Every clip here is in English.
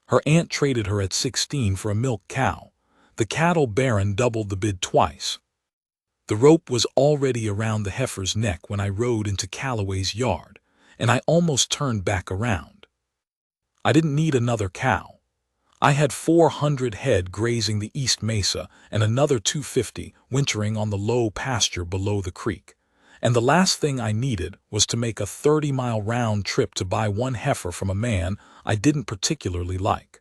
Her aunt traded her at 16 for a milk cow. The cattle baron doubled the bid twice. The rope was already around the heifer's neck when I rode into Calloway's yard, and I almost turned back around. I didn't need another cow. I had 400 head grazing the East Mesa and another 250 wintering on the low pasture below the creek. And the last thing I needed was to make a 30-mile round trip to buy one heifer from a man I didn't particularly like.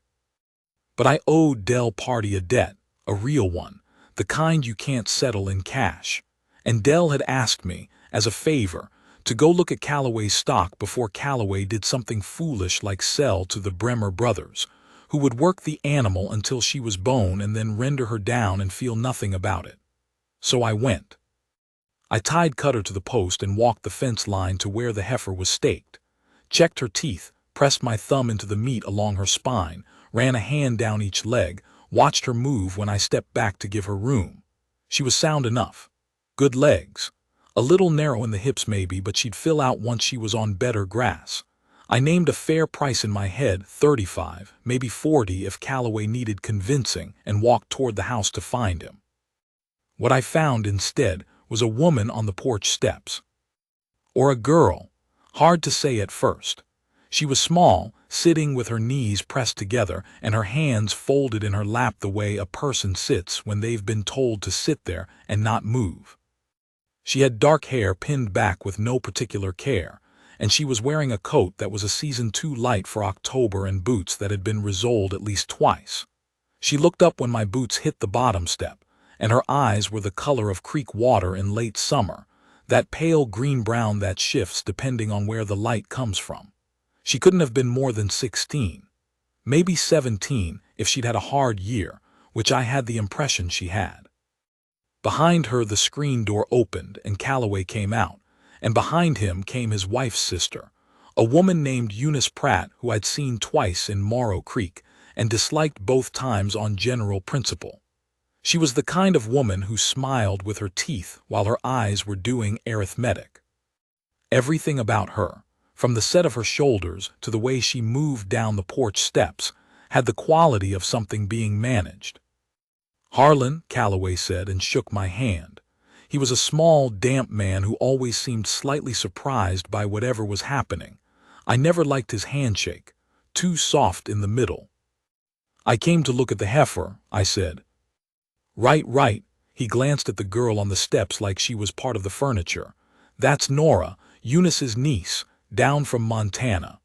But I owed Del Party a debt, a real one, the kind you can't settle in cash. And Del had asked me, as a favor, to go look at Calloway's stock before Calloway did something foolish like sell to the Bremer brothers, who would work the animal until she was bone and then render her down and feel nothing about it. So I went. I tied Cutter to the post and walked the fence line to where the heifer was staked, checked her teeth, pressed my thumb into the meat along her spine, ran a hand down each leg, watched her move when I stepped back to give her room. She was sound enough. Good legs. A little narrow in the hips maybe, but she'd fill out once she was on better grass. I named a fair price in my head, 35, maybe 40 if Calloway needed convincing, and walked toward the house to find him. What I found instead was a woman on the porch steps. Or a girl. Hard to say at first. She was small, sitting with her knees pressed together and her hands folded in her lap the way a person sits when they've been told to sit there and not move. She had dark hair pinned back with no particular care, and she was wearing a coat that was a season too light for October and boots that had been resoled at least twice. She looked up when my boots hit the bottom step, and her eyes were the color of creek water in late summer, that pale green-brown that shifts depending on where the light comes from. She couldn't have been more than 16, maybe 17 if she'd had a hard year, which I had the impression she had. Behind her the screen door opened and Calloway came out, and behind him came his wife's sister, a woman named Eunice Pratt who I'd seen twice in Morrow Creek and disliked both times on general principle. She was the kind of woman who smiled with her teeth while her eyes were doing arithmetic. Everything about her, from the set of her shoulders to the way she moved down the porch steps, had the quality of something being managed. "Harlan," Calloway said and shook my hand. He was a small, damp man who always seemed slightly surprised by whatever was happening. I never liked his handshake, too soft in the middle. "I came to look at the heifer," I said. Right. He glanced at the girl on the steps like she was part of the furniture. "That's Nora, Eunice's niece, down from Montana."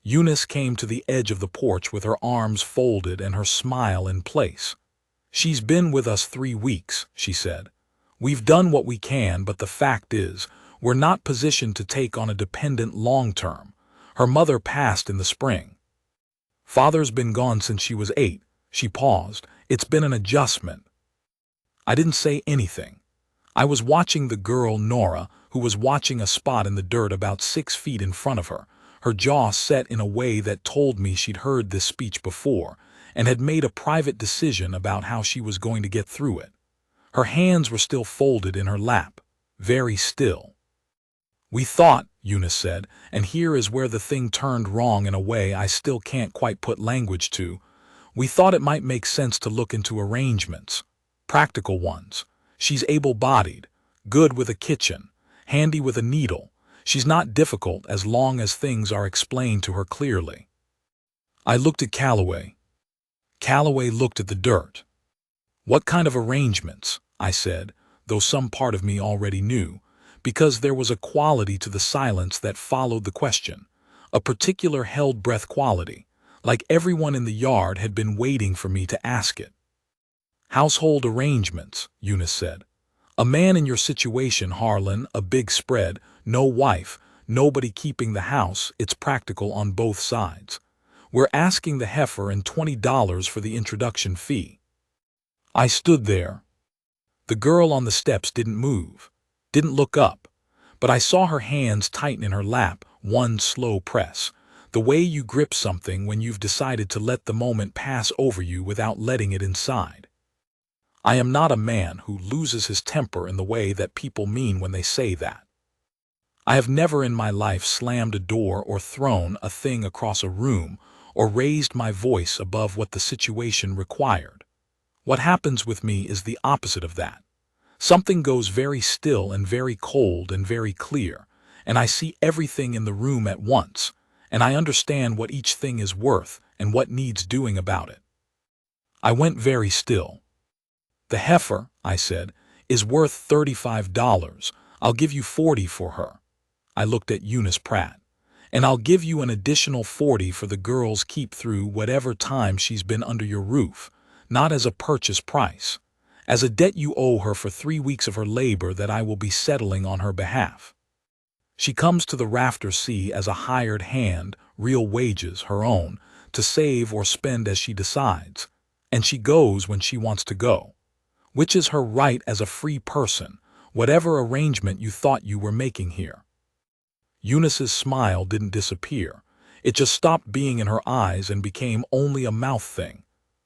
Eunice came to the edge of the porch with her arms folded and her smile in place. "She's been with us 3 weeks," she said. "We've done what we can, but the fact is, we're not positioned to take on a dependent long-term. Her mother passed in the spring. Father's been gone since she was 8. She paused. "It's been an adjustment." I didn't say anything. I was watching the girl Nora, who was watching a spot in the dirt about 6 feet in front of her, her jaw set in a way that told me she'd heard this speech before and had made a private decision about how she was going to get through it. Her hands were still folded in her lap, very still. "We thought," Eunice said, and here is where the thing turned wrong in a way I still can't quite put language to, "we thought it might make sense to look into arrangements, practical ones. She's able-bodied, good with a kitchen, handy with a needle. She's not difficult as long as things are explained to her clearly." I looked at Calloway. Calloway looked at the dirt. "What kind of arrangements?" I said, though some part of me already knew, because there was a quality to the silence that followed the question, a particular held-breath quality, like everyone in the yard had been waiting for me to ask it. "Household arrangements," Eunice said. "A man in your situation, Harlan, a big spread, no wife, nobody keeping the house, it's practical on both sides. We're asking the heifer and $20 for the introduction fee." I stood there. The girl on the steps didn't move, didn't look up, but I saw her hands tighten in her lap, one slow press, the way you grip something when you've decided to let the moment pass over you without letting it inside. I am not a man who loses his temper in the way that people mean when they say that. I have never in my life slammed a door or thrown a thing across a room, or raised my voice above what the situation required. What happens with me is the opposite of that. Something goes very still and very cold and very clear, and I see everything in the room at once, and I understand what each thing is worth and what needs doing about it. I went very still. "The heifer," I said, "is worth $35. I'll give you 40 for her." I looked at Eunice Pratt. "And I'll give you an additional 40 for the girl's keep through whatever time she's been under your roof, not as a purchase price, as a debt you owe her for 3 weeks of her labor that I will be settling on her behalf. She comes to the Rafter Sea as a hired hand, real wages, her own, to save or spend as she decides, and she goes when she wants to go, which is her right as a free person, whatever arrangement you thought you were making here." Eunice's smile didn't disappear. It just stopped being in her eyes and became only a mouth thing.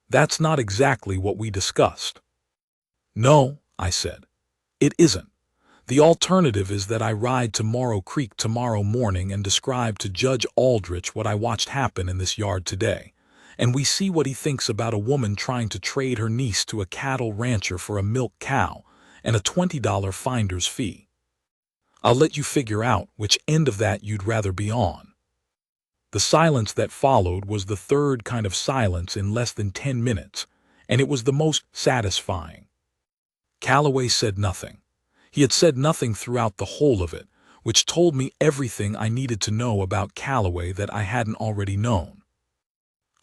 "That's not exactly what we discussed." "No," I said, "it isn't. The alternative is that I ride to Morrow Creek tomorrow morning and describe to Judge Aldrich what I watched happen in this yard today, and we see what he thinks about a woman trying to trade her niece to a cattle rancher for a milk cow and a $20 finder's fee. I'll let you figure out which end of that you'd rather be on." The silence that followed was the third kind of silence in less than 10 minutes, and it was the most satisfying. Calloway said nothing. He had said nothing throughout the whole of it, which told me everything I needed to know about Calloway that I hadn't already known.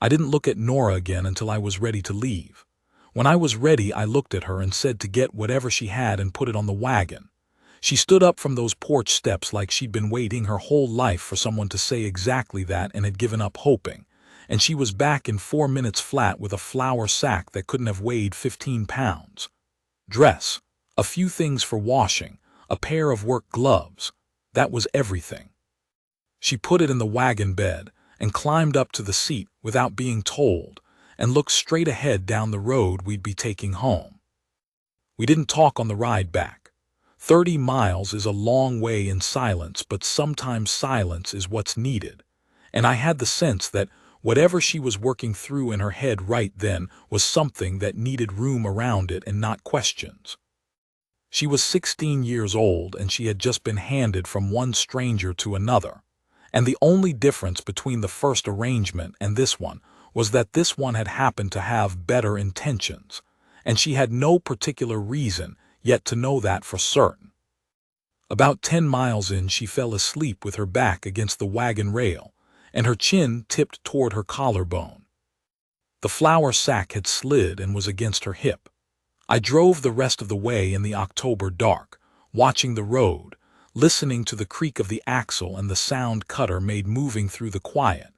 I didn't look at Nora again until I was ready to leave. When I was ready, I looked at her and said to get whatever she had and put it on the wagon. She stood up from those porch steps like she'd been waiting her whole life for someone to say exactly that and had given up hoping, and she was back in 4 minutes flat with a flour sack that couldn't have weighed 15 pounds. Dress, a few things for washing, a pair of work gloves. That was everything. She put it in the wagon bed and climbed up to the seat without being told and looked straight ahead down the road we'd be taking home. We didn't talk on the ride back. 30 miles is a long way in silence, but sometimes silence is what's needed, and I had the sense that whatever she was working through in her head right then was something that needed room around it and not questions. She was 16 years old, and she had just been handed from one stranger to another, and the only difference between the first arrangement and this one was that this one had happened to have better intentions, and she had no particular reason yet to know that for certain. About 10 miles in, she fell asleep with her back against the wagon rail and her chin tipped toward her collarbone. The flour sack had slid and was against her hip. I drove the rest of the way in the October dark, watching the road, listening to the creak of the axle and the sound Cutter made moving through the quiet,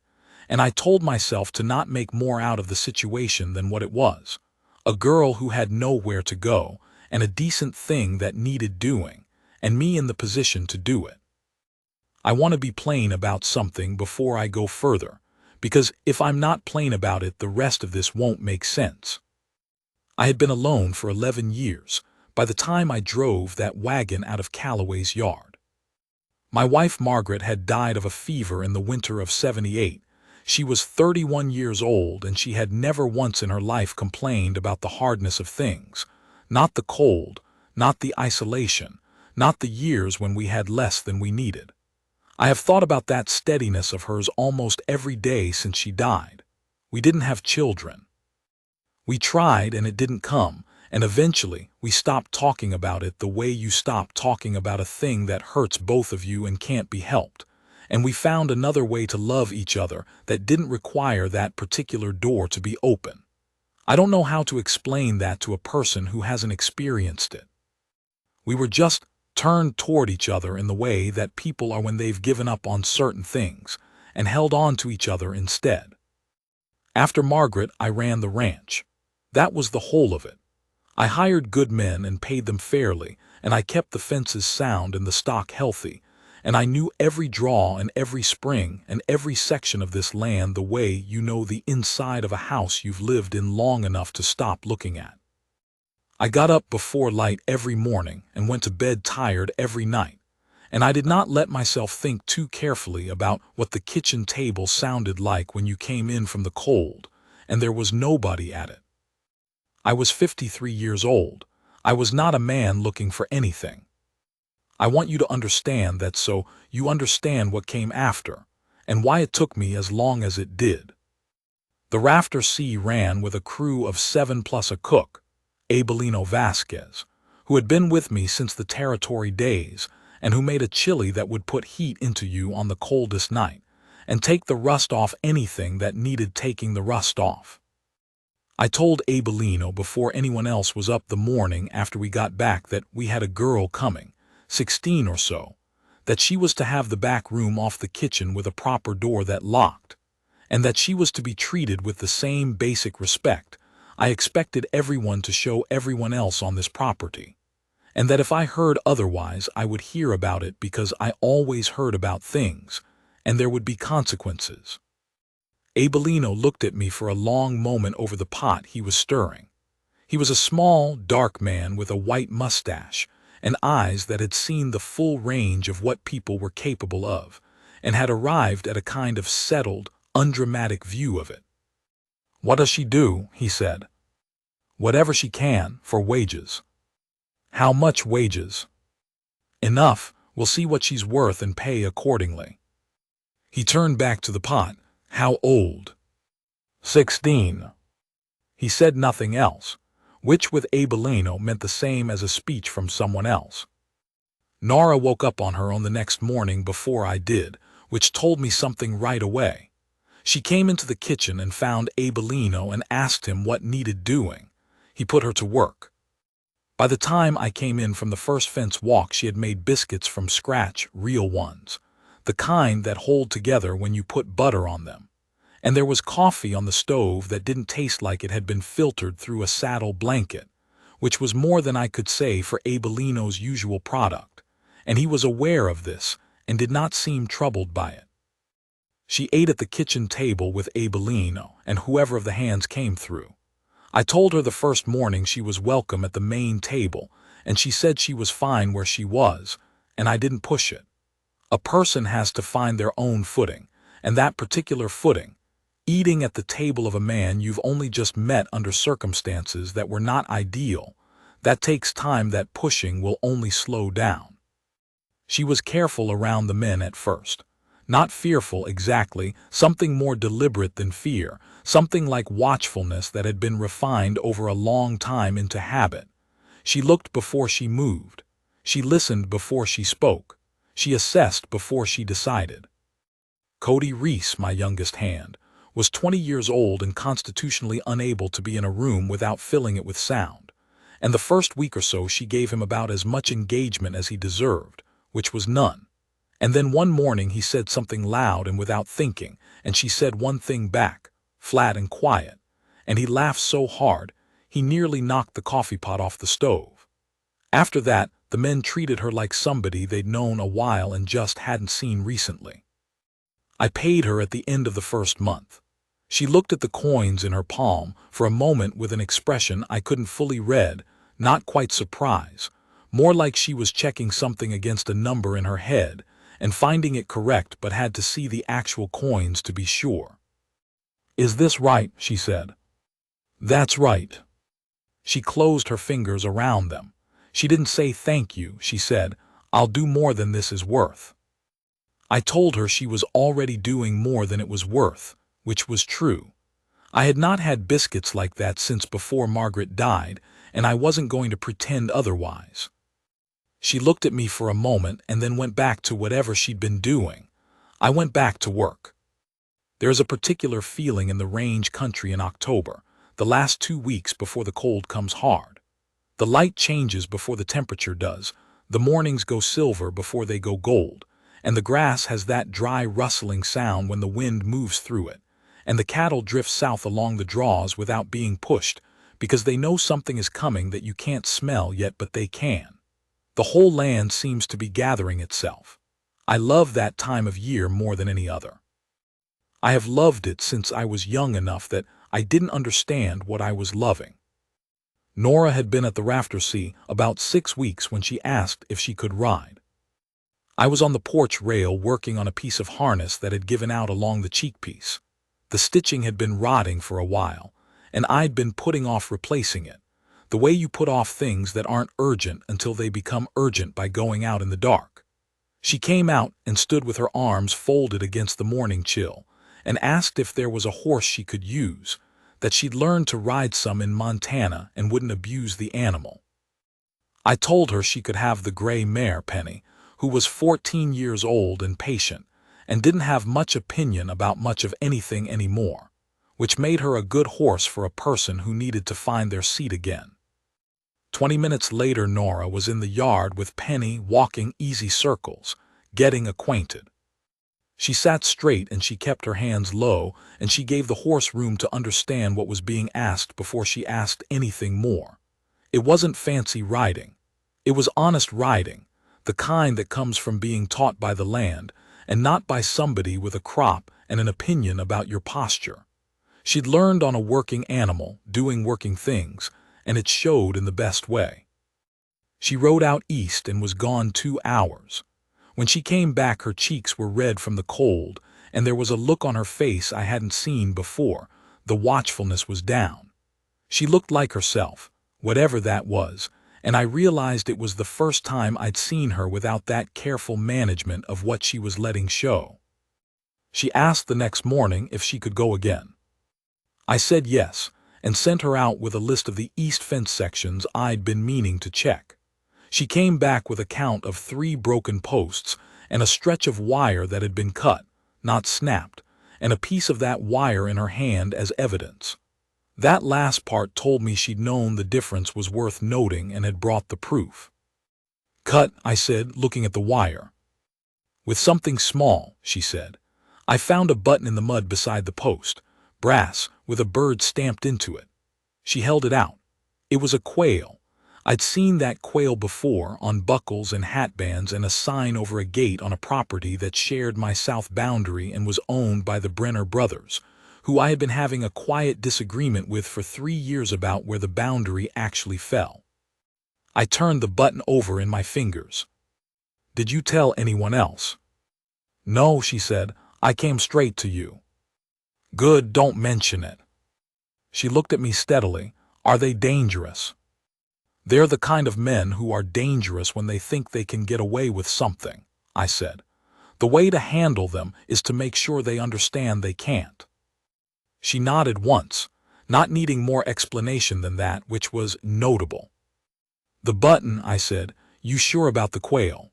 and I told myself to not make more out of the situation than what it was: a girl who had nowhere to go, and a decent thing that needed doing, and me in the position to do it. I want to be plain about something before I go further, because if I'm not plain about it, the rest of this won't make sense. I had been alone for 11 years by the time I drove that wagon out of Calloway's yard. My wife Margaret had died of a fever in the winter of '78. She was 31 years old, and she had never once in her life complained about the hardness of things. Not the cold, not the isolation, not the years when we had less than we needed. I have thought about that steadiness of hers almost every day since she died. We didn't have children. We tried and it didn't come, and eventually we stopped talking about it the way you stop talking about a thing that hurts both of you and can't be helped, and we found another way to love each other that didn't require that particular door to be open. I don't know how to explain that to a person who hasn't experienced it. We were just turned toward each other in the way that people are when they've given up on certain things, and held on to each other instead. After Margaret, I ran the ranch. That was the whole of it. I hired good men and paid them fairly, and I kept the fences sound and the stock healthy, and I knew every draw and every spring and every section of this land the way you know the inside of a house you've lived in long enough to stop looking at. I got up before light every morning and went to bed tired every night, and I did not let myself think too carefully about what the kitchen table sounded like when you came in from the cold, and there was nobody at it. I was 53 years old. I was not a man looking for anything. I want you to understand that so you understand what came after, and why it took me as long as it did. The Rafter Sea ran with a crew of 7 plus a cook, Abelino Vasquez, who had been with me since the territory days, and who made a chili that would put heat into you on the coldest night, and take the rust off anything that needed taking the rust off. I told Abelino before anyone else was up the morning after we got back that we had a girl coming, 16 or so, that she was to have the back room off the kitchen with a proper door that locked, and that she was to be treated with the same basic respect I expected everyone to show everyone else on this property, and that if I heard otherwise I would hear about it because I always heard about things, and there would be consequences. Abelino looked at me for a long moment over the pot he was stirring. He was a small, dark man with a white mustache and eyes that had seen the full range of what people were capable of, and had arrived at a kind of settled, undramatic view of it. "What does she do?" he said. "Whatever she can, for wages." "How much wages?" "Enough. We'll see what she's worth and pay accordingly." He turned back to the pot. "How old?" 16. He said nothing else, which with Abelino meant the same as a speech from someone else. Nora woke up on her on the next morning before I did, which told me something right away. She came into the kitchen and found Abelino and asked him what needed doing. He put her to work. By the time I came in from the first fence walk, she had made biscuits from scratch, real ones, the kind that hold together when you put butter on them. And there was coffee on the stove that didn't taste like it had been filtered through a saddle blanket, which was more than I could say for Abelino's usual product, and he was aware of this and did not seem troubled by it. She ate at the kitchen table with Abelino and whoever of the hands came through. I told her the first morning she was welcome at the main table, and she said she was fine where she was, and I didn't push it. A person has to find their own footing, and that particular footing, eating at the table of a man you've only just met under circumstances that were not ideal, that takes time. That pushing will only slow down. She was careful around the men at first. Not fearful exactly, something more deliberate than fear, something like watchfulness that had been refined over a long time into habit. She looked before she moved. She listened before she spoke. She assessed before she decided. Cody Reese, my youngest hand, was 20 years old and constitutionally unable to be in a room without filling it with sound, and the first week or so she gave him about as much engagement as he deserved, which was none. And then one morning he said something loud and without thinking, and she said one thing back, flat and quiet, and he laughed so hard he nearly knocked the coffee pot off the stove. After that, the men treated her like somebody they'd known a while and just hadn't seen recently. I paid her at the end of the first month. She looked at the coins in her palm for a moment with an expression I couldn't fully read, not quite surprise, more like she was checking something against a number in her head and finding it correct but had to see the actual coins to be sure. "Is this right?" she said. "That's right." She closed her fingers around them. She didn't say thank you, she said, "I'll do more than this is worth." I told her she was already doing more than it was worth, which was true. I had not had biscuits like that since before Margaret died, and I wasn't going to pretend otherwise. She looked at me for a moment and then went back to whatever she'd been doing. I went back to work. There is a particular feeling in the range country in October, the last 2 weeks before the cold comes hard. The light changes before the temperature does, the mornings go silver before they go gold, and the grass has that dry rustling sound when the wind moves through it, and the cattle drift south along the draws without being pushed, because they know something is coming that you can't smell yet but they can. The whole land seems to be gathering itself. I love that time of year more than any other. I have loved it since I was young enough that I didn't understand what I was loving. Nora had been at the Rafter Sea about 6 weeks when she asked if she could ride. I was on the porch rail working on a piece of harness that had given out along the cheekpiece. The stitching had been rotting for a while, and I'd been putting off replacing it, the way you put off things that aren't urgent until they become urgent by going out in the dark. She came out and stood with her arms folded against the morning chill, and asked if there was a horse she could use, that she'd learned to ride some in Montana and wouldn't abuse the animal. I told her she could have the gray mare, Penny, who was 14 years old and patient, and didn't have much opinion about much of anything anymore, which made her a good horse for a person who needed to find their seat again. 20 minutes later, Nora was in the yard with Penny, walking easy circles, getting acquainted. She sat straight and she kept her hands low, and she gave the horse room to understand what was being asked before she asked anything more. It wasn't fancy riding. It was honest riding, the kind that comes from being taught by the land, and not by somebody with a crop and an opinion about your posture. She'd learned on a working animal, doing working things, and it showed in the best way. She rode out east and was gone 2 hours. When she came back, her cheeks were red from the cold, and there was a look on her face I hadn't seen before. The watchfulness was down. She looked like herself, whatever that was, and I realized it was the first time I'd seen her without that careful management of what she was letting show. She asked the next morning if she could go again. I said yes, and sent her out with a list of the east fence sections I'd been meaning to check. She came back with a count of 3 broken posts and a stretch of wire that had been cut, not snapped, and a piece of that wire in her hand as evidence. That last part told me she'd known the difference was worth noting and had brought the proof. "Cut," I said, looking at the wire. "With something small," she said. "I found a button in the mud beside the post, brass, with a bird stamped into it." She held it out. It was a quail. I'd seen that quail before, on buckles and hatbands and a sign over a gate on a property that shared my south boundary and was owned by the Brenner brothers, who I had been having a quiet disagreement with for 3 years about where the boundary actually fell. I turned the button over in my fingers. "Did you tell anyone else?" "No," she said. "I came straight to you." "Good, don't mention it." She looked at me steadily. "Are they dangerous?" "They're the kind of men who are dangerous when they think they can get away with something," I said. "The way to handle them is to make sure they understand they can't." She nodded once, not needing more explanation than that, which was notable. "The button," I said. "You sure about the quail?"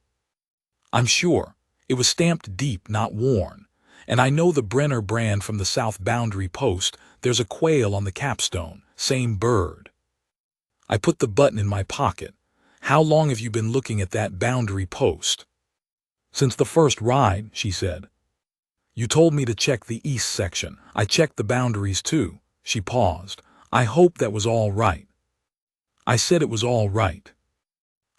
"I'm sure. It was stamped deep, not worn. And I know the Brenner brand from the south boundary post. There's a quail on the capstone, same bird." I put the button in my pocket. "How long have you been looking at that boundary post?" "Since the first ride," she said. "You told me to check the east section. I checked the boundaries too." She paused. "I hope that was all right." I said it was all right.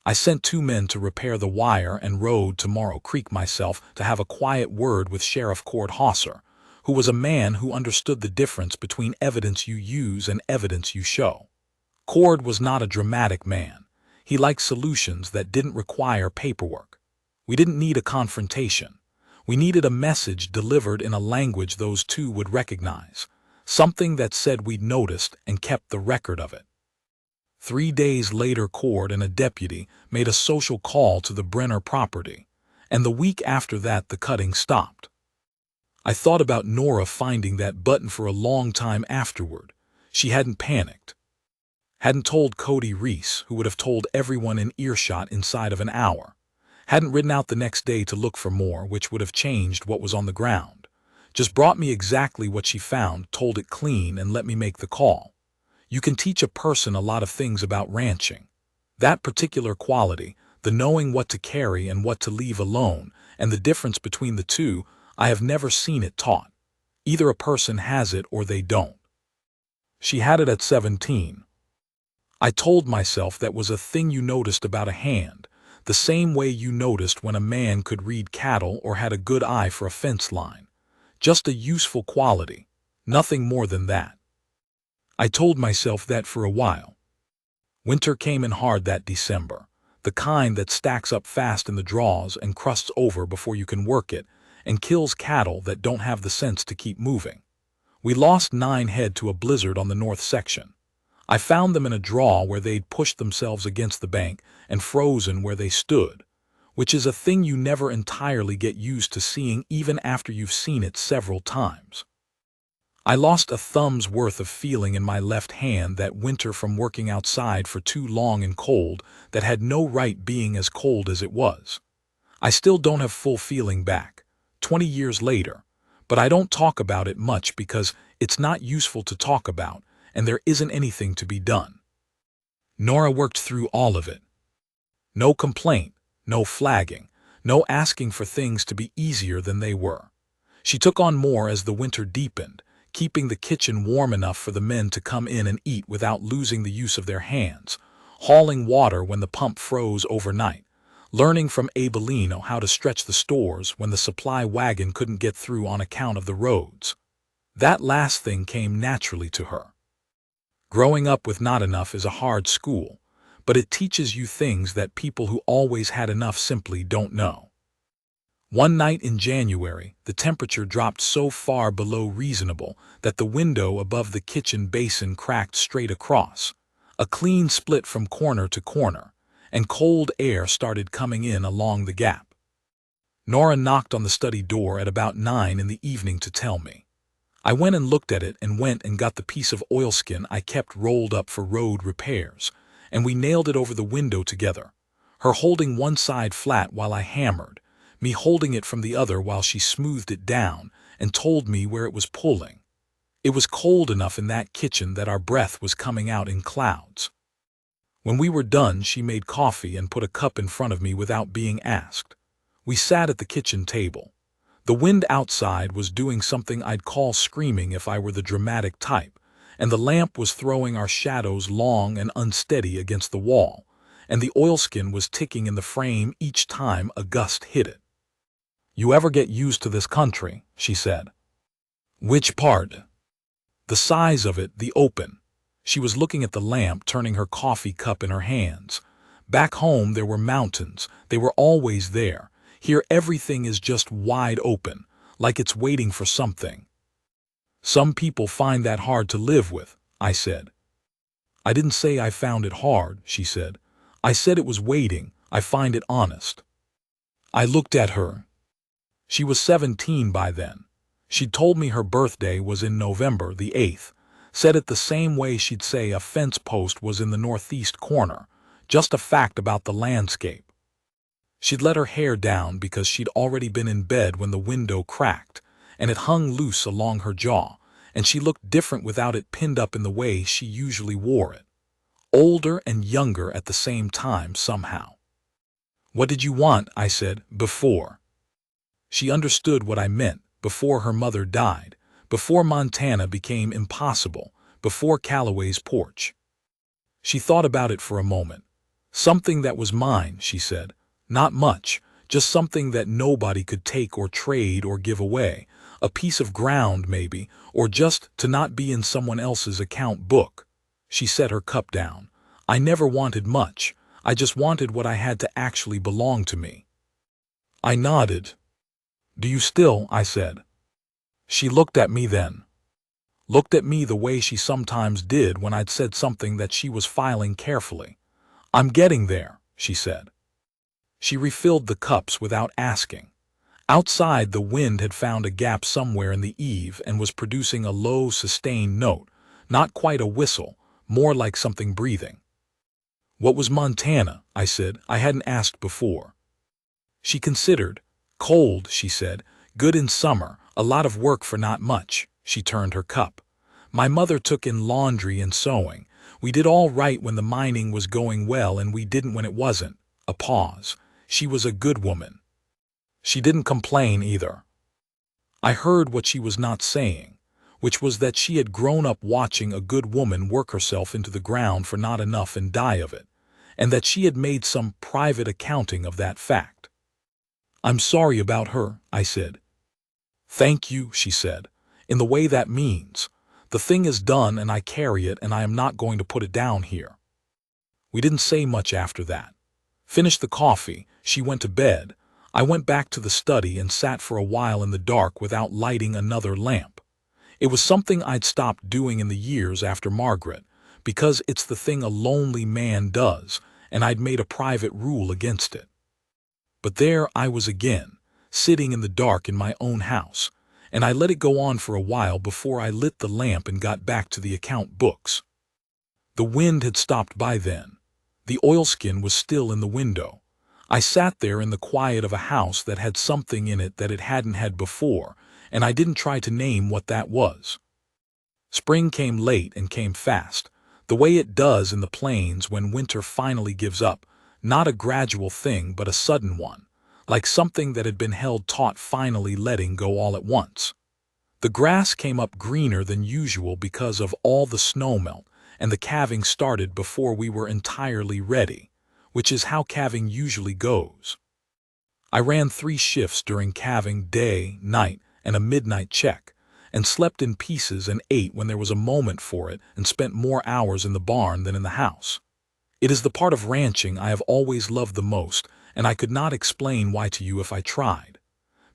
I sent 2 men to repair the wire and rode to Morrow Creek myself to have a quiet word with Sheriff Cord Hosser, who was a man who understood the difference between evidence you use and evidence you show. Cord was not a dramatic man. He liked solutions that didn't require paperwork. We didn't need a confrontation. We needed a message delivered in a language those 2 would recognize, something that said we'd noticed and kept the record of it. 3 days later, Cord and a deputy made a social call to the Brenner property, and the week after that the cutting stopped. I thought about Nora finding that button for a long time afterward. She hadn't panicked. Hadn't told Cody Reese, who would have told everyone in earshot inside of an hour. Hadn't ridden out the next day to look for more, which would have changed what was on the ground. Just brought me exactly what she found, told it clean, and let me make the call. You can teach a person a lot of things about ranching. That particular quality, the knowing what to carry and what to leave alone, and the difference between the two, I have never seen it taught. Either a person has it or they don't. She had it at 17. I told myself that was a thing you noticed about a hand, the same way you noticed when a man could read cattle or had a good eye for a fence line. Just a useful quality, nothing more than that. I told myself that for a while. Winter came in hard that December. the kind that stacks up fast in the draws and crusts over before you can work it, and kills cattle that don't have the sense to keep moving. We lost 9 head to a blizzard on the north section. I found them in a draw where they'd pushed themselves against the bank and frozen where they stood, which is a thing you never entirely get used to seeing even after you've seen it several times. I lost a thumb's worth of feeling in my left hand that winter from working outside for too long and cold that had no right being as cold as it was. I still don't have full feeling back, 20 years later, but I don't talk about it much because it's not useful to talk about and there isn't anything to be done. Nora worked through all of it. No complaint, no flagging, no asking for things to be easier than they were. She took on more as the winter deepened, keeping the kitchen warm enough for the men to come in and eat without losing the use of their hands, hauling water when the pump froze overnight, learning from Abelino how to stretch the stores when the supply wagon couldn't get through on account of the roads. That last thing came naturally to her. Growing up with not enough is a hard school, but it teaches you things that people who always had enough simply don't know. One night in January, the temperature dropped so far below reasonable that the window above the kitchen basin cracked straight across, a clean split from corner to corner, and cold air started coming in along the gap. Nora knocked on the study door at about 9 in the evening to tell me. I went and looked at it and went and got the piece of oilskin I kept rolled up for road repairs, and we nailed it over the window together, her holding one side flat while I hammered, me holding it from the other while she smoothed it down and told me where it was pulling. It was cold enough in that kitchen that our breath was coming out in clouds. When we were done, she made coffee and put a cup in front of me without being asked. We sat at the kitchen table. The wind outside was doing something I'd call screaming if I were the dramatic type, and the lamp was throwing our shadows long and unsteady against the wall, and the oilskin was ticking in the frame each time a gust hit it. "You ever get used to this country?" she said. "Which part?" "The size of it, the open." She was looking at the lamp, turning her coffee cup in her hands. "Back home there were mountains, they were always there. Here everything is just wide open, like it's waiting for something." "Some people find that hard to live with," I said. "I didn't say I found it hard," she said. "I said it was waiting. I find it honest." I looked at her. She was 17 by then. She'd told me her birthday was in November the 8th, said it the same way she'd say a fence post was in the northeast corner, just a fact about the landscape. She'd let her hair down because she'd already been in bed when the window cracked, and it hung loose along her jaw, and she looked different without it pinned up in the way she usually wore it. Older and younger at the same time somehow. "What did you want?" I said, "before?" She understood what I meant, before her mother died, before Montana became impossible, before Callaway's porch. She thought about it for a moment. "Something that was mine," she said. "Not much, just something that nobody could take or trade or give away, a piece of ground maybe, or just to not be in someone else's account book." She set her cup down. "I never wanted much. I just wanted what I had to actually belong to me." I nodded. "Do you still?" I said. She looked at me then. Looked at me the way she sometimes did when I'd said something that she was filing carefully. "I'm getting there," she said. She refilled the cups without asking. Outside, the wind had found a gap somewhere in the eave and was producing a low, sustained note, not quite a whistle, more like something breathing. "What was Montana?" I said. I hadn't asked before. She considered. "Cold," she said. "Good in summer, a lot of work for not much." She turned her cup. "My mother took in laundry and sewing. We did all right when the mining was going well and we didn't when it wasn't." A pause. "She was a good woman. She didn't complain either." I heard what she was not saying, which was that she had grown up watching a good woman work herself into the ground for not enough and die of it, and that she had made some private accounting of that fact. "I'm sorry about her," I said. "Thank you," she said, "in the way that means. The thing is done and I carry it and I am not going to put it down here." We didn't say much after that. Finished the coffee, she went to bed. I went back to the study and sat for a while in the dark without lighting another lamp. It was something I'd stopped doing in the years after Margaret, because it's the thing a lonely man does, and I'd made a private rule against it. But there I was again, sitting in the dark in my own house, and I let it go on for a while before I lit the lamp and got back to the account books. The wind had stopped by then. The oilskin was still in the window. I sat there in the quiet of a house that had something in it that it hadn't had before, and I didn't try to name what that was. Spring came late and came fast, the way it does in the plains when winter finally gives up, not a gradual thing but a sudden one, like something that had been held taut finally letting go all at once. The grass came up greener than usual because of all the snowmelt, and the calving started before we were entirely ready, which is how calving usually goes. I ran 3 shifts during calving, day, night, and a midnight check, and slept in pieces and ate when there was a moment for it, and spent more hours in the barn than in the house. It is the part of ranching I have always loved the most, and I could not explain why to you if I tried.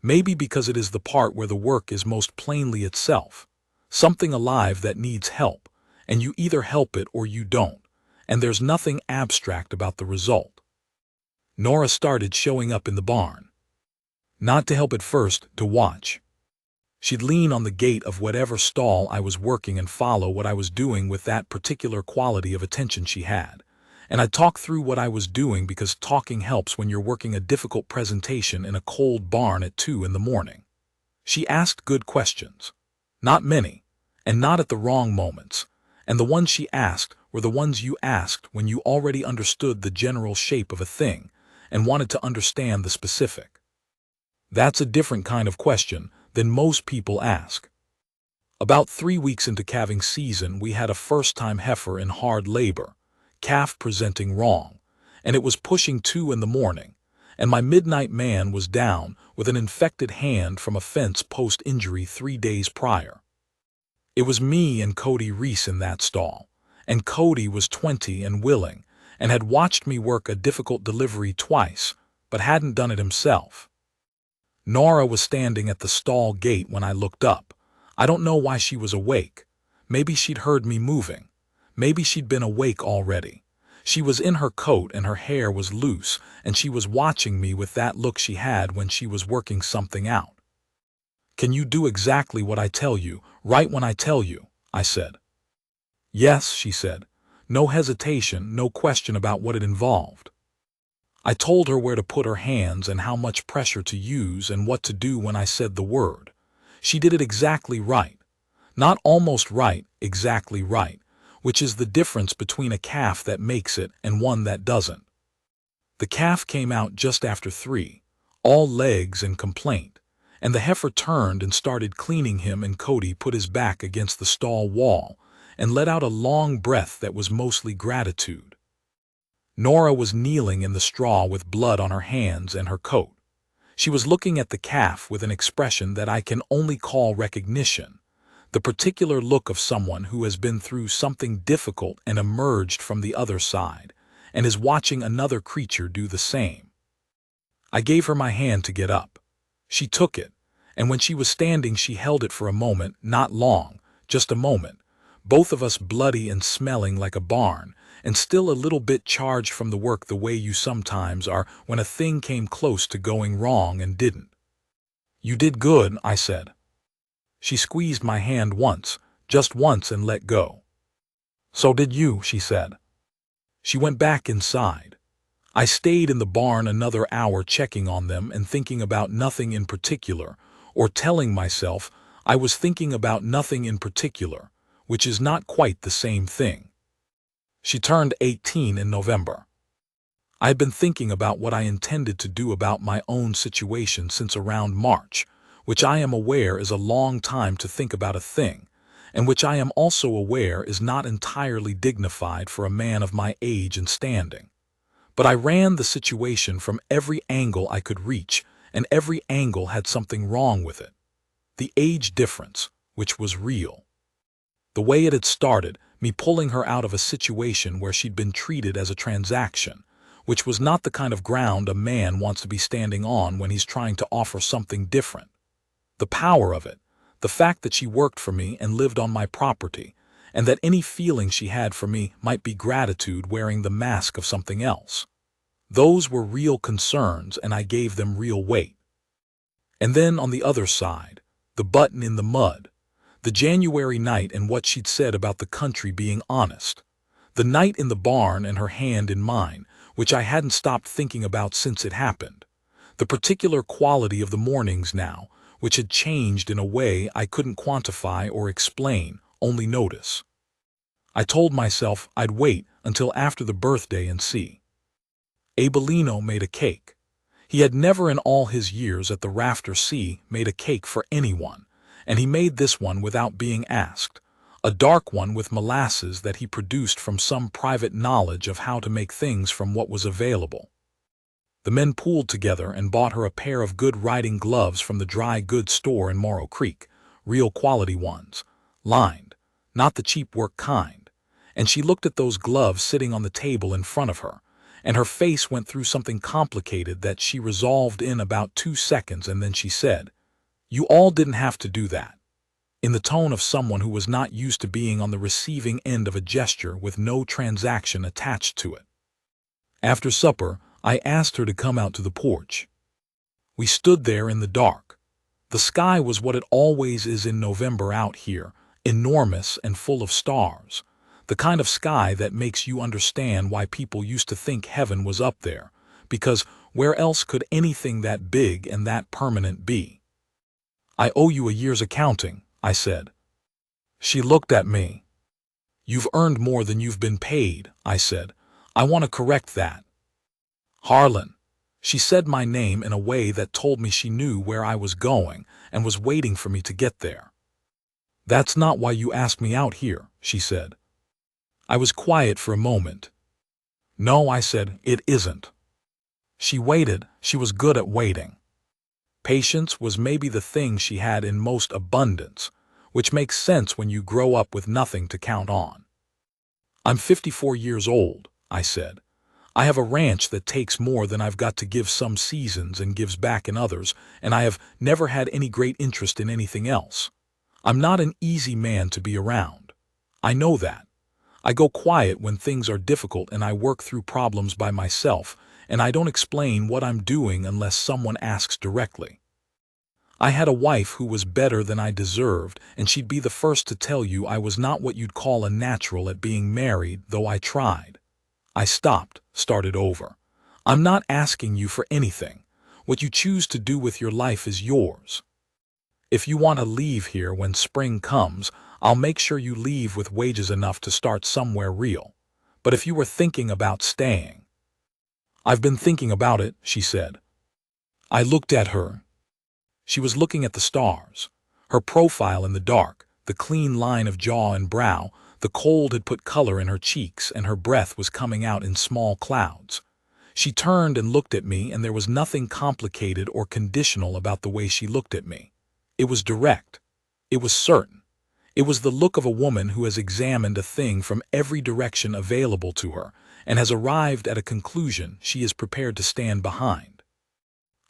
Maybe because it is the part where the work is most plainly itself, something alive that needs help, and you either help it or you don't, and there's nothing abstract about the result. Nora started showing up in the barn. Not to help at first, to watch. She'd lean on the gate of whatever stall I was working and follow what I was doing with that particular quality of attention she had. And I'd talk through what I was doing because talking helps when you're working a difficult presentation in a cold barn at 2 in the morning. She asked good questions. Not many, and not at the wrong moments. And the ones she asked were the ones you asked when you already understood the general shape of a thing and wanted to understand the specific. That's a different kind of question than most people ask. About 3 weeks into calving season, we had a first-time heifer in hard labor, calf presenting wrong, and it was pushing 2 in the morning, and my midnight man was down with an infected hand from a fence post-injury 3 days prior. It was me and Cody Reese in that stall, and Cody was 20 and willing, and had watched me work a difficult delivery twice, but hadn't done it himself. Nora was standing at the stall gate when I looked up. I don't know why she was awake. Maybe she'd heard me moving. Maybe she'd been awake already. She was in her coat and her hair was loose, and she was watching me with that look she had when she was working something out. "Can you do exactly what I tell you, right when I tell you?" I said. "Yes," she said. No hesitation, no question about what it involved. I told her where to put her hands and how much pressure to use and what to do when I said the word. She did it exactly right. Not almost right, exactly right, which is the difference between a calf that makes it and one that doesn't. The calf came out just after 3, all legs and complaint, and the heifer turned and started cleaning him, and Cody put his back against the stall wall and let out a long breath that was mostly gratitude. Nora was kneeling in the straw with blood on her hands and her coat. She was looking at the calf with an expression that I can only call recognition, the particular look of someone who has been through something difficult and emerged from the other side, and is watching another creature do the same. I gave her my hand to get up. She took it, and when she was standing she held it for a moment, not long, just a moment, both of us bloody and smelling like a barn, and still a little bit charged from the work the way you sometimes are when a thing came close to going wrong and didn't. "You did good," I said. She squeezed my hand once, just once, and let go. "So did you," she said. She went back inside. I stayed in the barn another hour checking on them and thinking about nothing in particular, or telling myself I was thinking about nothing in particular, which is not quite the same thing. She turned 18 in November. I had been thinking about what I intended to do about my own situation since around March, which I am aware is a long time to think about a thing, and which I am also aware is not entirely dignified for a man of my age and standing. But I ran the situation from every angle I could reach, and every angle had something wrong with it. The age difference, which was real. The way it had started, me pulling her out of a situation where she'd been treated as a transaction, which was not the kind of ground a man wants to be standing on when he's trying to offer something different. The power of it, the fact that she worked for me and lived on my property, and that any feeling she had for me might be gratitude wearing the mask of something else. Those were real concerns, and I gave them real weight. And then on the other side, the button in the mud, the January night and what she'd said about the country being honest, the night in the barn and her hand in mine, which I hadn't stopped thinking about since it happened, the particular quality of the mornings now, which had changed in a way I couldn't quantify or explain, only notice. I told myself I'd wait until after the birthday and see. Abelino made a cake. He had never in all his years at the Rafter Sea made a cake for anyone, and he made this one without being asked, a dark one with molasses that he produced from some private knowledge of how to make things from what was available. The men pooled together and bought her a pair of good riding gloves from the dry goods store in Morrow Creek, real quality ones, lined, not the cheap work kind, and she looked at those gloves sitting on the table in front of her, and her face went through something complicated that she resolved in about 2 seconds, and then she said, "You all didn't have to do that," in the tone of someone who was not used to being on the receiving end of a gesture with no transaction attached to it. After supper, I asked her to come out to the porch. We stood there in the dark. The sky was what it always is in November out here, enormous and full of stars, the kind of sky that makes you understand why people used to think heaven was up there, because where else could anything that big and that permanent be? "I owe you a year's accounting," I said. She looked at me. "You've earned more than you've been paid," I said. "I want to correct that." "Harlan." She said my name in a way that told me she knew where I was going and was waiting for me to get there. "That's not why you asked me out here," she said. I was quiet for a moment. "No," I said, "it isn't." She waited. She was good at waiting. Patience was maybe the thing she had in most abundance, which makes sense when you grow up with nothing to count on. "I'm 54 years old," I said. "I have a ranch that takes more than I've got to give some seasons and gives back in others, and I have never had any great interest in anything else. I'm not an easy man to be around. I know that. I go quiet when things are difficult, and I work through problems by myself, and I don't explain what I'm doing unless someone asks directly. I had a wife who was better than I deserved, and she'd be the first to tell you I was not what you'd call a natural at being married, though I tried." I stopped, started over. "I'm not asking you for anything. What you choose to do with your life is yours. If you want to leave here when spring comes, I'll make sure you leave with wages enough to start somewhere real. But if you were thinking about staying—" "I've been thinking about it," she said. I looked at her. She was looking at the stars. Her profile in the dark, the clean line of jaw and brow, the cold had put color in her cheeks, and her breath was coming out in small clouds. She turned and looked at me, and there was nothing complicated or conditional about the way she looked at me. It was direct. It was certain. It was the look of a woman who has examined a thing from every direction available to her and has arrived at a conclusion she is prepared to stand behind.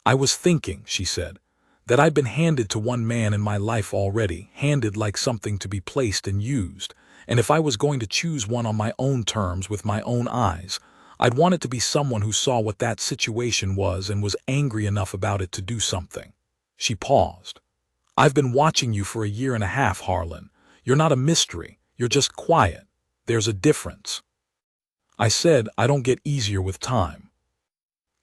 "I was thinking," she said, "that I'd been handed to one man in my life already, handed like something to be placed and used, and if I was going to choose one on my own terms with my own eyes, I'd want it to be someone who saw what that situation was and was angry enough about it to do something." She paused. "I've been watching you for a year and a half, Harlan. You're not a mystery. You're just quiet. There's a difference." I said, "I don't get easier with time."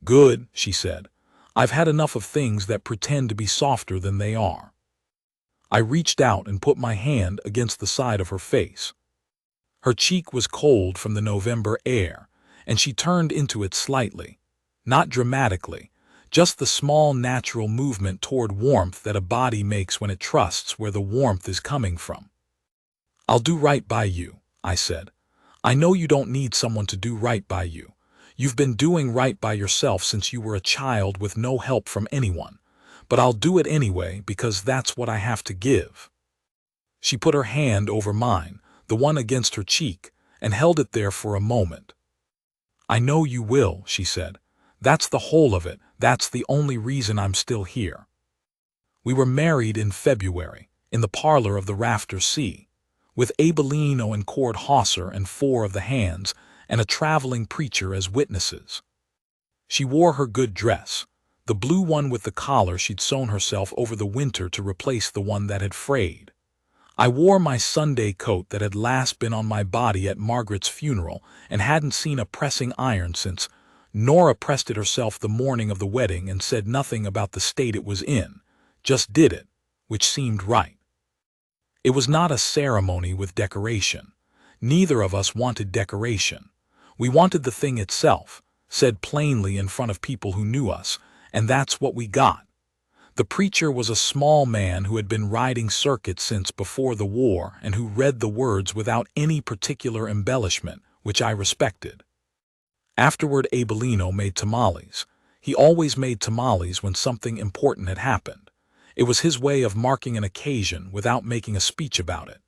"Good," she said. "I've had enough of things that pretend to be softer than they are." I reached out and put my hand against the side of her face. Her cheek was cold from the November air, and she turned into it slightly, not dramatically, just the small natural movement toward warmth that a body makes when it trusts where the warmth is coming from. "I'll do right by you," I said. "I know you don't need someone to do right by you. You've been doing right by yourself since you were a child with no help from anyone. But I'll do it anyway because that's what I have to give." She put her hand over mine, the one against her cheek, and held it there for a moment. "I know you will," she said. "That's the whole of it. That's the only reason I'm still here." We were married in February, in the parlor of the Rafter Sea, with Abelino and Cord Hosser and 4 of the hands, and a traveling preacher as witnesses. She wore her good dress, the blue one with the collar she'd sewn herself over the winter to replace the one that had frayed. I wore my Sunday coat that had last been on my body at Margaret's funeral and hadn't seen a pressing iron since. Nora pressed it herself the morning of the wedding and said nothing about the state it was in, just did it, which seemed right. It was not a ceremony with decoration. Neither of us wanted decoration. We wanted the thing itself, said plainly in front of people who knew us, and that's what we got. The preacher was a small man who had been riding circuits since before the war and who read the words without any particular embellishment, which I respected. Afterward, Abelino made tamales. He always made tamales when something important had happened. It was his way of marking an occasion without making a speech about it.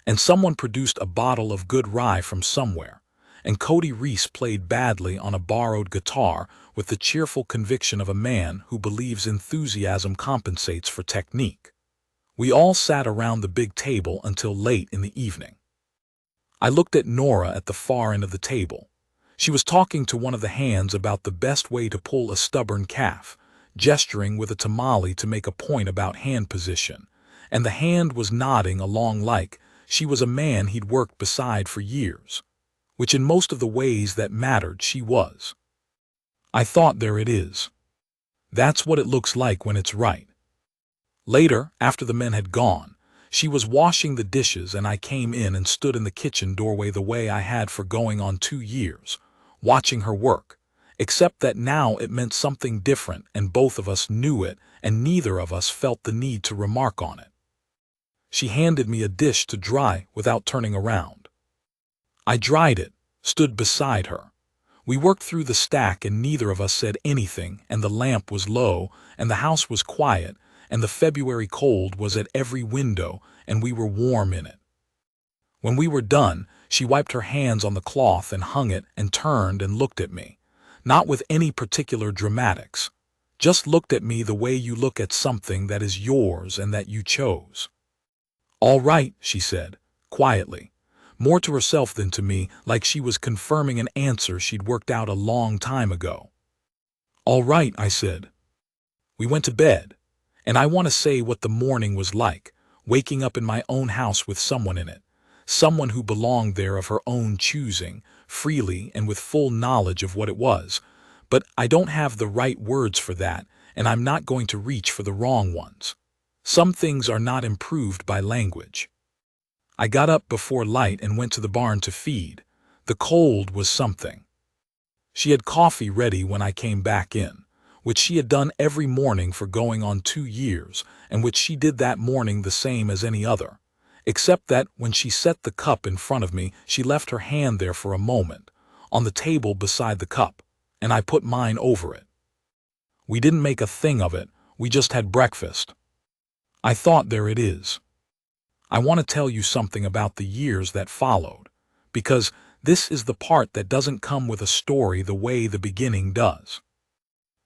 And someone produced a bottle of good rye from somewhere, and Cody Reese played badly on a borrowed guitar with the cheerful conviction of a man who believes enthusiasm compensates for technique. We all sat around the big table until late in the evening. I looked at Nora at the far end of the table. She was talking to one of the hands about the best way to pull a stubborn calf, gesturing with a tamale to make a point about hand position, and the hand was nodding along like she was a man he'd worked beside for years, which in most of the ways that mattered she was. I thought, there it is. That's what it looks like when it's right. Later, after the men had gone, she was washing the dishes and I came in and stood in the kitchen doorway the way I had for going on 2 years, watching her work, except that now it meant something different and both of us knew it and neither of us felt the need to remark on it. She handed me a dish to dry without turning around. I dried it, stood beside her. We worked through the stack and neither of us said anything, and the lamp was low and the house was quiet and the February cold was at every window and we were warm in it. When we were done, she wiped her hands on the cloth and hung it and turned and looked at me, not with any particular dramatics, just looked at me the way you look at something that is yours and that you chose. "All right," she said, quietly, more to herself than to me, like she was confirming an answer she'd worked out a long time ago. "All right," I said. We went to bed, and I want to say what the morning was like, waking up in my own house with someone in it, someone who belonged there of her own choosing, freely and with full knowledge of what it was, but I don't have the right words for that, and I'm not going to reach for the wrong ones. Some things are not improved by language. I got up before light and went to the barn to feed. The cold was something. She had coffee ready when I came back in, which she had done every morning for going on 2 years, and which she did that morning the same as any other, except that when she set the cup in front of me, she left her hand there for a moment, on the table beside the cup, and I put mine over it. We didn't make a thing of it, we just had breakfast. I thought, there it is. I want to tell you something about the years that followed, because this is the part that doesn't come with a story the way the beginning does.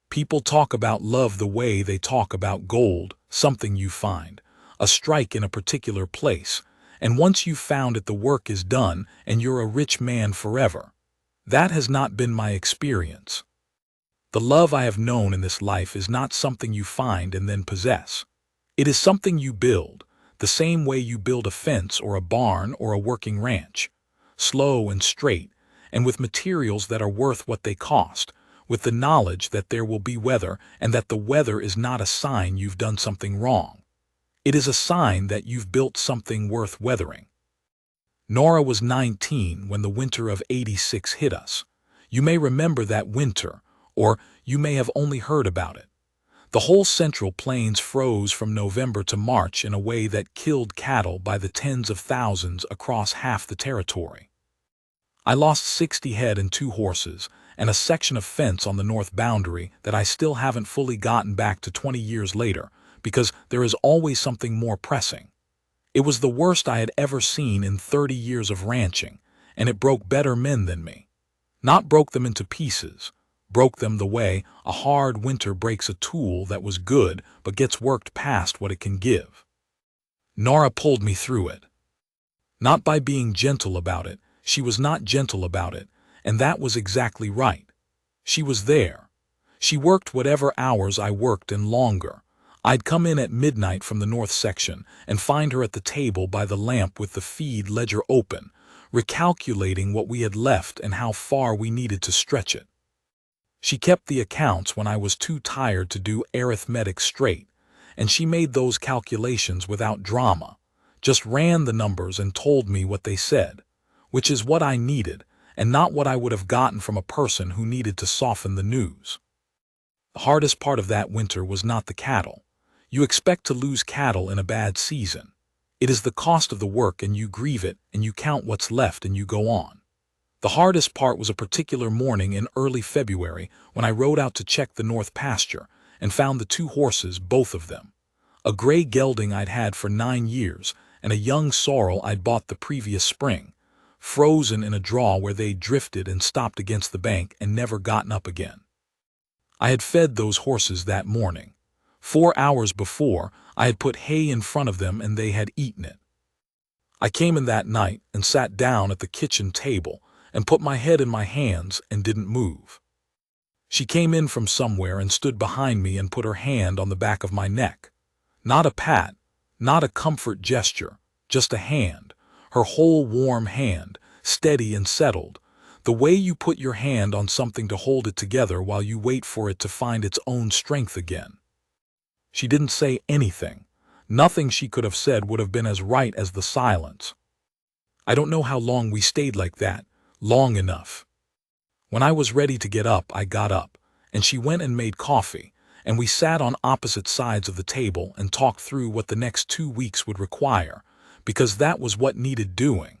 People talk about love the way they talk about gold, something you find, a strike in a particular place, and once you've found it the work is done and you're a rich man forever. That has not been my experience. The love I have known in this life is not something you find and then possess. It is something you build, the same way you build a fence or a barn or a working ranch, slow and straight, and with materials that are worth what they cost, with the knowledge that there will be weather and that the weather is not a sign you've done something wrong. It is a sign that you've built something worth weathering. Nora was 19 when the winter of '86 hit us. You may remember that winter, or you may have only heard about it. The whole Central Plains froze from November to March in a way that killed cattle by the tens of thousands across half the territory. I lost 60 head and 2 horses, and a section of fence on the north boundary that I still haven't fully gotten back to 20 years later, because there is always something more pressing. It was the worst I had ever seen in 30 years of ranching, and it broke better men than me. Not broke them into pieces, broke them the way a hard winter breaks a tool that was good but gets worked past what it can give. Nora pulled me through it. Not by being gentle about it, she was not gentle about it, and that was exactly right. She was there. She worked whatever hours I worked and longer. I'd come in at midnight from the north section and find her at the table by the lamp with the feed ledger open, recalculating what we had left and how far we needed to stretch it. She kept the accounts when I was too tired to do arithmetic straight, and she made those calculations without drama, just ran the numbers and told me what they said, which is what I needed, and not what I would have gotten from a person who needed to soften the news. The hardest part of that winter was not the cattle. You expect to lose cattle in a bad season. It is the cost of the work, and you grieve it, and you count what's left, and you go on. The hardest part was a particular morning in early February when I rode out to check the north pasture and found the two horses, both of them. A gray gelding I'd had for 9 years and a young sorrel I'd bought the previous spring, frozen in a draw where they'd drifted and stopped against the bank and never gotten up again. I had fed those horses that morning. 4 hours before, I had put hay in front of them and they had eaten it. I came in that night and sat down at the kitchen table and put my head in my hands and didn't move. She came in from somewhere and stood behind me and put her hand on the back of my neck. Not a pat, not a comfort gesture, just a hand, her whole warm hand, steady and settled, the way you put your hand on something to hold it together while you wait for it to find its own strength again. She didn't say anything. Nothing she could have said would have been as right as the silence. I don't know how long we stayed like that, long enough. When I was ready to get up, I got up, and she went and made coffee, and we sat on opposite sides of the table and talked through what the next 2 weeks would require, because that was what needed doing.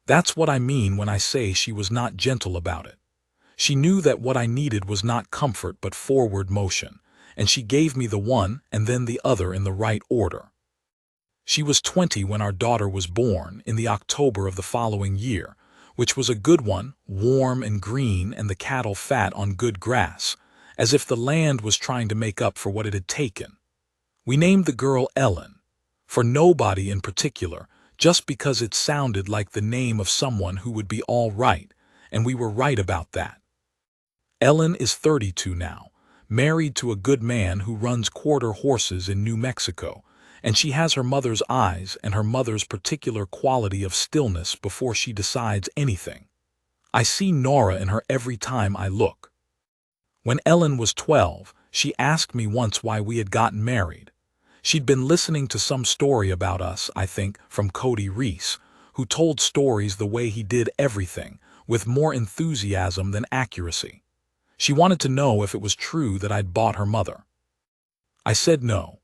That's what I mean when I say she was not gentle about it. She knew that what I needed was not comfort but forward motion, and she gave me the one and then the other in the right order. She was 20 when our daughter was born in the October of the following year, which was a good one, warm and green and the cattle fat on good grass, as if the land was trying to make up for what it had taken. We named the girl Ellen, for nobody in particular, just because it sounded like the name of someone who would be all right, and we were right about that. Ellen is 32 now, married to a good man who runs quarter horses in New Mexico, and she has her mother's eyes and her mother's particular quality of stillness before she decides anything. I see Nora in her every time I look. When Ellen was 12, she asked me once why we had gotten married. She'd been listening to some story about us, I think, from Cody Reese, who told stories the way he did everything, with more enthusiasm than accuracy. She wanted to know if it was true that I'd bought her mother. I said no.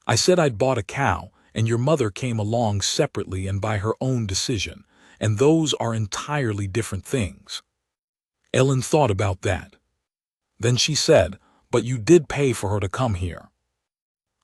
I said I'd bought a cow, and your mother came along separately and by her own decision, and those are entirely different things. Ellen thought about that. Then she said, "But you did pay for her to come here."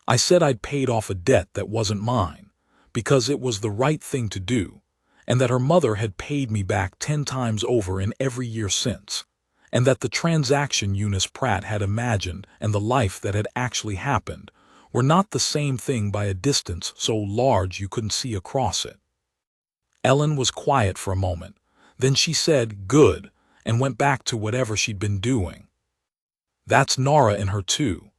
I said I'd paid off a debt that wasn't mine, because it was the right thing to do, and that her mother had paid me back 10 times over in every year since, and that the transaction Eunice Pratt had imagined and the life that had actually happened were not the same thing by a distance so large you couldn't see across it. Ellen was quiet for a moment. Then she said, "Good," and went back to whatever she'd been doing. That's Nora in her too.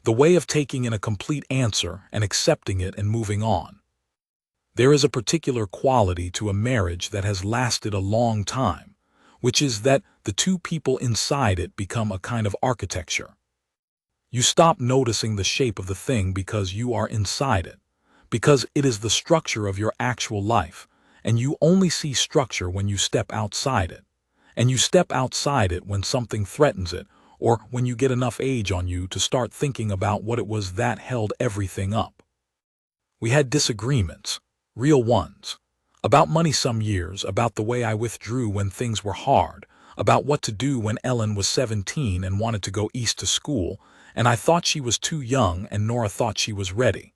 The way of taking in a complete answer and accepting it and moving on. There is a particular quality to a marriage that has lasted a long time, which is that the two people inside it become a kind of architecture. You stop noticing the shape of the thing because you are inside it, because it is the structure of your actual life, and you only see structure when you step outside it, and you step outside it when something threatens it, or when you get enough age on you to start thinking about what it was that held everything up. We had disagreements, real ones, about money some years, about the way I withdrew when things were hard, about what to do when Ellen was 17 and wanted to go east to school, and I thought she was too young and Nora thought she was ready.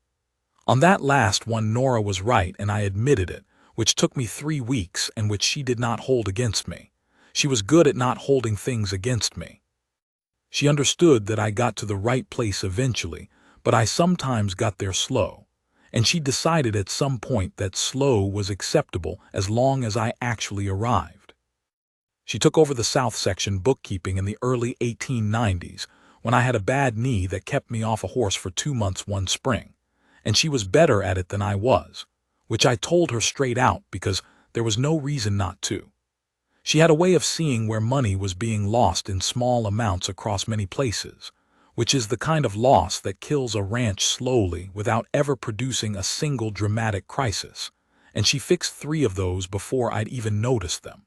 On that last one Nora was right and I admitted it, which took me 3 weeks and which she did not hold against me. She was good at not holding things against me. She understood that I got to the right place eventually, but I sometimes got there slow. And she decided at some point that slow was acceptable as long as I actually arrived. She took over the South Section bookkeeping in the early 1890s when I had a bad knee that kept me off a horse for 2 months one spring, and she was better at it than I was, which I told her straight out because there was no reason not to. She had a way of seeing where money was being lost in small amounts across many places, which is the kind of loss that kills a ranch slowly without ever producing a single dramatic crisis, and she fixed 3 of those before I'd even noticed them.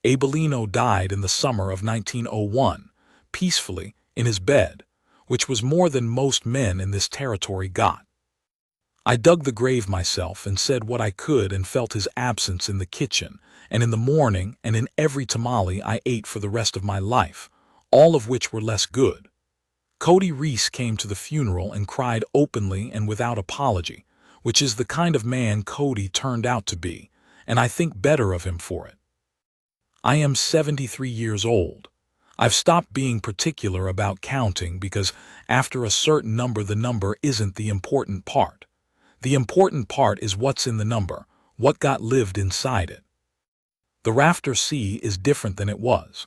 Abelino died in the summer of 1901, peacefully, in his bed, which was more than most men in this territory got. I dug the grave myself and said what I could and felt his absence in the kitchen, and in the morning, and in every tamale I ate for the rest of my life, all of which were less good. Cody Reese came to the funeral and cried openly and without apology, which is the kind of man Cody turned out to be, and I think better of him for it. I am 73 years old. I've stopped being particular about counting because after a certain number the number isn't the important part. The important part is what's in the number, what got lived inside it. The Rafter C is different than it was.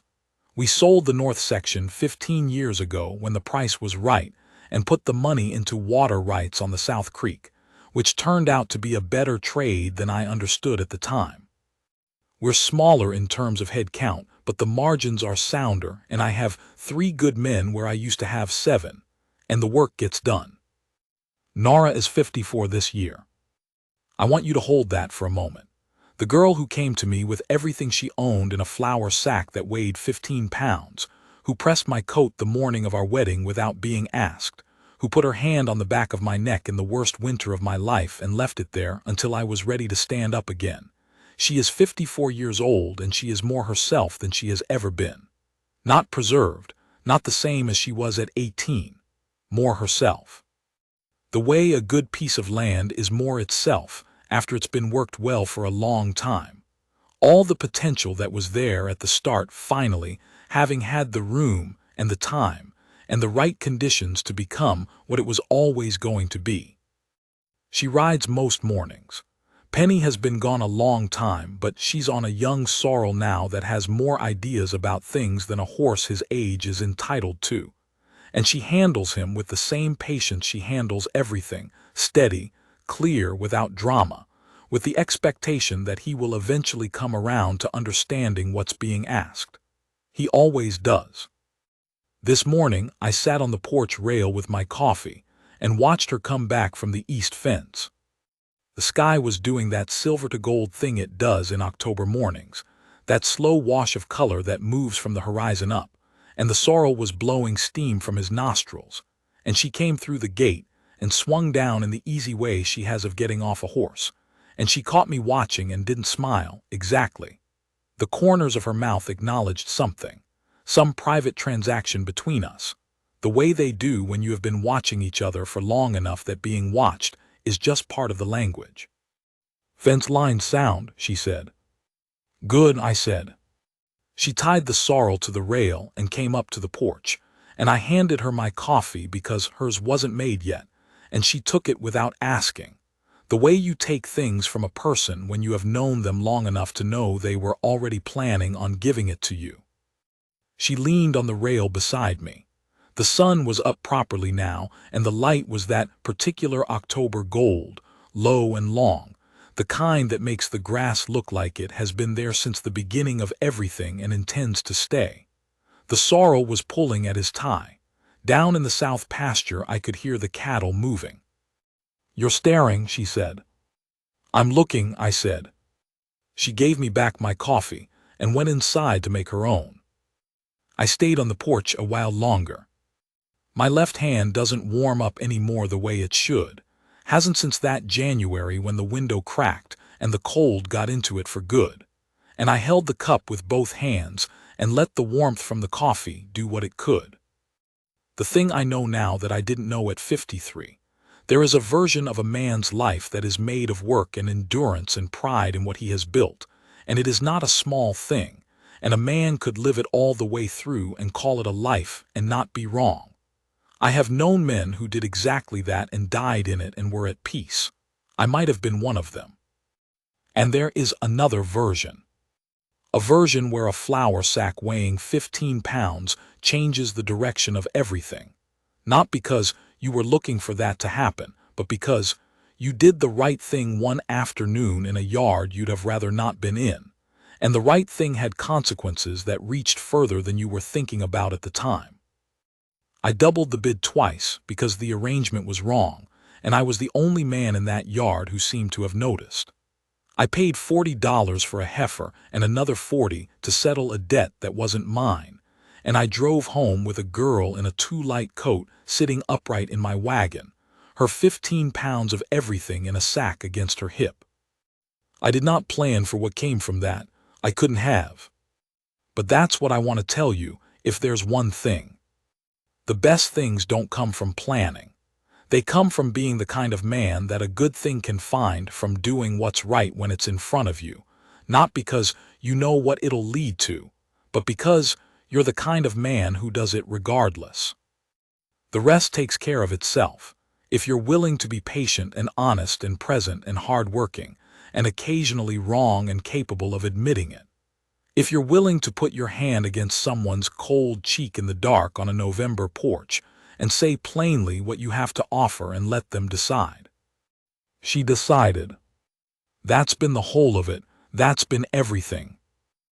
We sold the North Section 15 years ago when the price was right and put the money into water rights on the South Creek, which turned out to be a better trade than I understood at the time. We're smaller in terms of head count, but the margins are sounder, and I have 3 good men where I used to have 7, and the work gets done. Nara is 54 this year. I want you to hold that for a moment. The girl who came to me with everything she owned in a flour sack that weighed 15 pounds, who pressed my coat the morning of our wedding without being asked, who put her hand on the back of my neck in the worst winter of my life and left it there until I was ready to stand up again. She is 54 years old, and she is more herself than she has ever been. Not preserved, not the same as she was at 18. More herself. The way a good piece of land is more itself after it's been worked well for a long time. All the potential that was there at the start finally having had the room and the time and the right conditions to become what it was always going to be. She rides most mornings. Penny has been gone a long time, but she's on a young sorrel now that has more ideas about things than a horse his age is entitled to. And she handles him with the same patience she handles everything, steady, clear, without drama, with the expectation that he will eventually come around to understanding what's being asked. He always does. This morning, I sat on the porch rail with my coffee and watched her come back from the east fence. The sky was doing that silver to gold thing it does in October mornings, that slow wash of color that moves from the horizon up, and the sorrel was blowing steam from his nostrils, and she came through the gate and swung down in the easy way she has of getting off a horse, and she caught me watching and didn't smile, exactly. The corners of her mouth acknowledged something, some private transaction between us, the way they do when you have been watching each other for long enough that being watched is just part of the language. "Fence line sound," she said. "Good," I said. She tied the sorrel to the rail and came up to the porch, and I handed her my coffee because hers wasn't made yet, and she took it without asking, the way you take things from a person when you have known them long enough to know they were already planning on giving it to you. She leaned on the rail beside me. The sun was up properly now, and the light was that particular October gold, low and long, the kind that makes the grass look like it has been there since the beginning of everything and intends to stay. The sorrel was pulling at his tie. Down in the south pasture I could hear the cattle moving. "You're staring," she said. "I'm looking," I said. She gave me back my coffee and went inside to make her own. I stayed on the porch a while longer. My left hand doesn't warm up any more the way it should, hasn't since that January when the window cracked and the cold got into it for good, and I held the cup with both hands and let the warmth from the coffee do what it could. The thing I know now that I didn't know at 53, there is a version of a man's life that is made of work and endurance and pride in what he has built, and it is not a small thing, and a man could live it all the way through and call it a life and not be wrong. I have known men who did exactly that and died in it and were at peace. I might have been one of them. And there is another version. A version where a flour sack weighing 15 pounds changes the direction of everything. Not because you were looking for that to happen, but because you did the right thing one afternoon in a yard you'd have rather not been in. And the right thing had consequences that reached further than you were thinking about at the time. I doubled the bid twice because the arrangement was wrong, and I was the only man in that yard who seemed to have noticed. I paid $40 for a heifer and another $40 to settle a debt that wasn't mine, and I drove home with a girl in a too-light coat sitting upright in my wagon, her 15 pounds of everything in a sack against her hip. I did not plan for what came from that. I couldn't have. But that's what I want to tell you, if there's one thing. The best things don't come from planning. They come from being the kind of man that a good thing can find from doing what's right when it's in front of you, not because you know what it'll lead to, but because you're the kind of man who does it regardless. The rest takes care of itself, if you're willing to be patient and honest and present and hardworking, and occasionally wrong and capable of admitting it. If you're willing to put your hand against someone's cold cheek in the dark on a November porch, and say plainly what you have to offer and let them decide. She decided. That's been the whole of it. That's been everything.